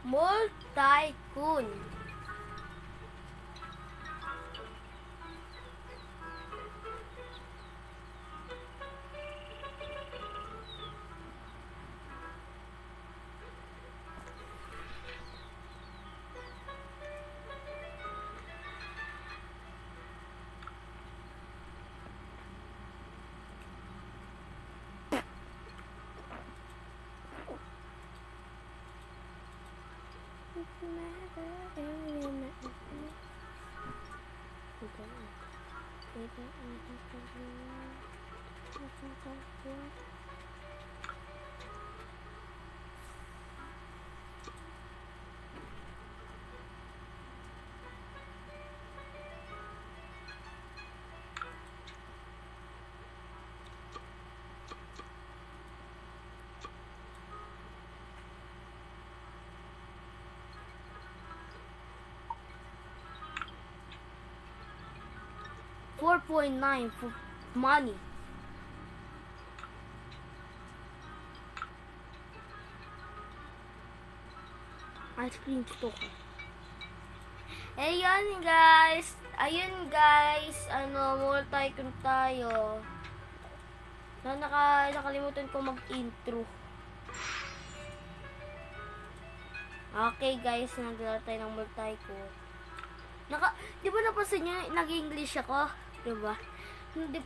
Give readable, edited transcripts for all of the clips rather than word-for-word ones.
Mall Tycoon. $4.9 for money. Ice cream store. Ayun guys. Ayun guys. Mall Tycoon tayo. Nakalimutan ko mag-intro. Okay guys, naglaro tayo ng Mall Tycoon. Di ba napansin nyo, nag-English ako? Diba?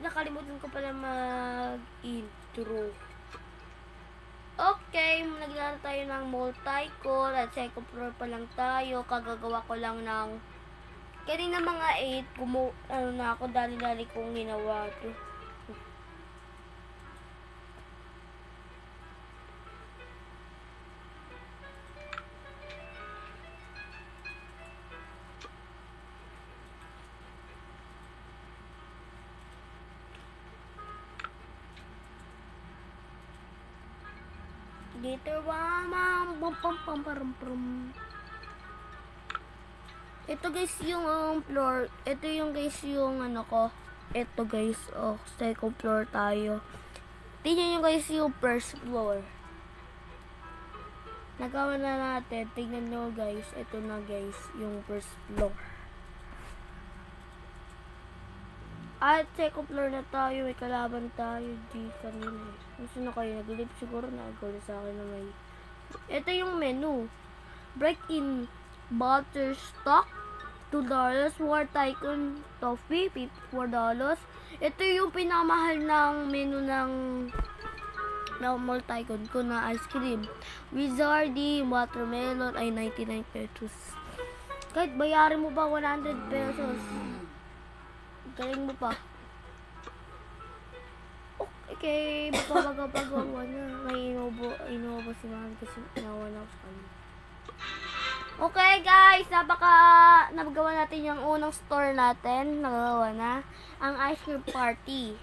Nakalimutan ko pala mag-intro. Okay, naglaro tayo ng Mall Tycoon at second floor pa lang tayo. Kagagawa ko lang ng kanina mga 8. Na ako, dali-dali kong ginawa ito. Dito ito guys yung floor. Ito yung guys yung ko. Ito guys, second floor tayo. Tingnan nyo guys yung first floor. Nagawa na natin. Tingnan nyo guys. Ito na guys yung first floor. At second floor na tayo. May kalaban tayo di kanina. Gusto na kayo nag-lip siguro nag-gulo sa akin na may. Ito yung menu. Break in Butterstock $2. War Tycoon Toffee $4. Ito yung pinamahal ng menu ng Mall Tycoon ko na ice cream. Wizardy watermelon ay 99 pesos. Kahit bayarin mo ba 100 pesos. Galing mo pa. Okay, pagkabagawa na. May inubo si Mami kasi nawa na ako sa kanya. Okay guys, nagawa natin yung unang store natin. Nagawa na. Ang ice cream party.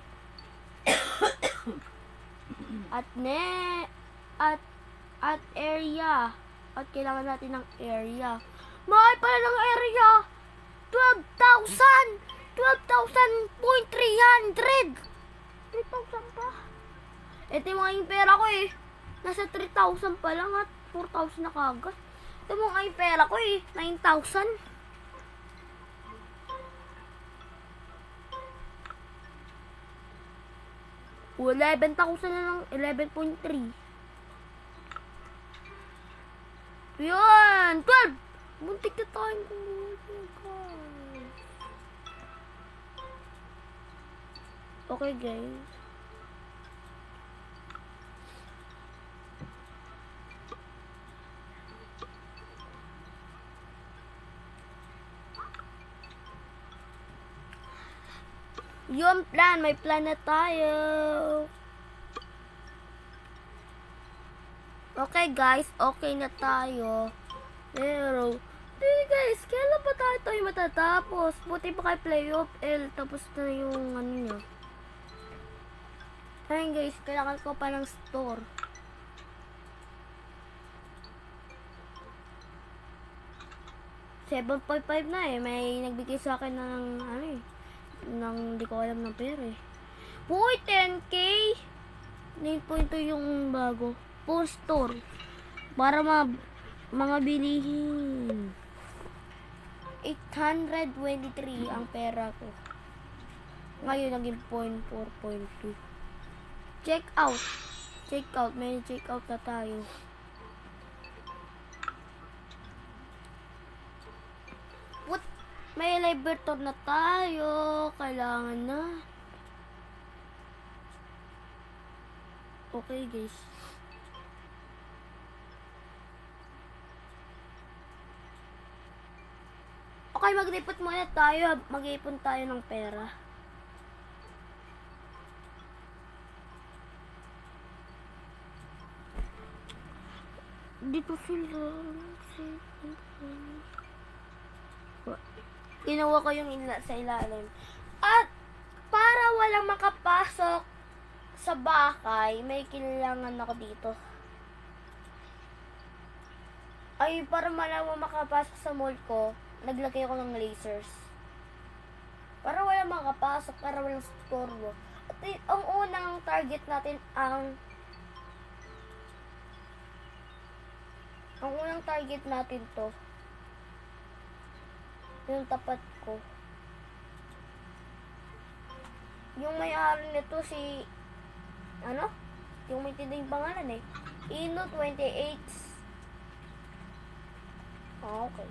At area. At kailangan natin ng area. Mahal pala ng area. 12,300. 3,000 pa. Ito yung mga pera ko eh. Nasa 3,000 pa lang at 4,000 na kagad. Ito yung mga pera ko eh. 9,000. O, 11,000 na lang. 11.3. Yan. 12. Muntik na tayong guys. Okay guys. Yung plan, may plan na tayo. Okay guys, okay na tayo. Pero, guys, kailan pa tayo matatapos? Buti pa kay playoff L, tapos na yung ano niya. Ayun guys, kailangan ko pa ng store. $7.5 na eh. May nagbigay sa akin ng ano eh. Hindi ko alam ng pera eh. Uy, 10K! 9.2 yung bago. Full store. Para Mga bilihin. 823 ang pera ko. Ngayon, naging 0.4.2. Check out. Check out. May check out na tayo. What? May elevator na tayo. Kailangan na. Okay, guys. Okay, mag-ipon muna tayo. Mag-ipon tayo ng pera. Dito sila. Ginawa ko yung sa ilalim. At para walang makapasok sa bahay, may kailangan ako dito. Ay, para walang makapasok sa mall ko, naglagay ako ng lasers. Para walang makapasok, para walang storbo. At ang unang target natin ang unang target natin to. Yung tapat ko. Yung may-ari nito si yung may tinding pangalan eh. Ino 28. Okay.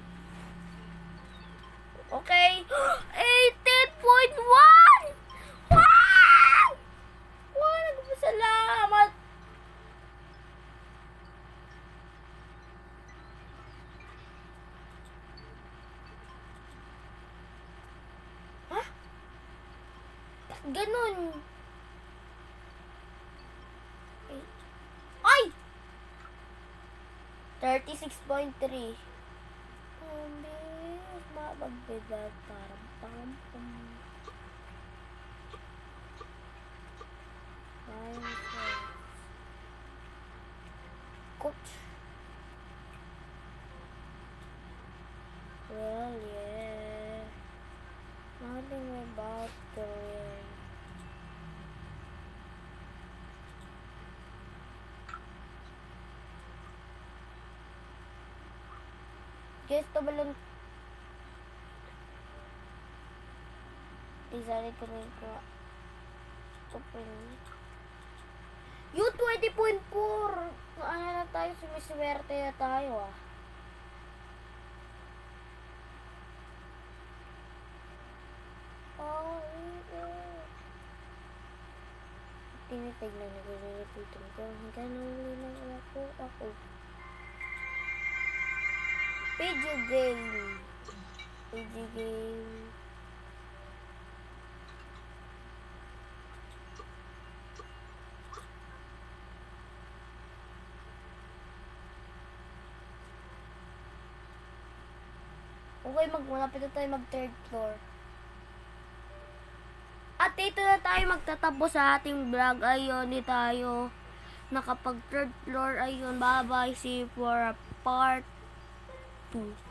Okay. 18.1! Wow! Wow, nagpasalamat. Ha? Ganun. Ay! 36.3. Mabagbigay parang pang coach. Well, yeah. Nothing about the guys, to balon. Isali ko rin ko. Yung 20.4. Ano na tayo, sumiswerte na tayo ah. Tinitignan na nililipitin ko. Hanggang nahuli lang ako. Video game. Okay, malapit na tayo mag third floor. At dito na tayo magtatapos sa ating vlog. Ayun, di tayo nakapag third floor. Ayun, bye-bye. See you for a part 2.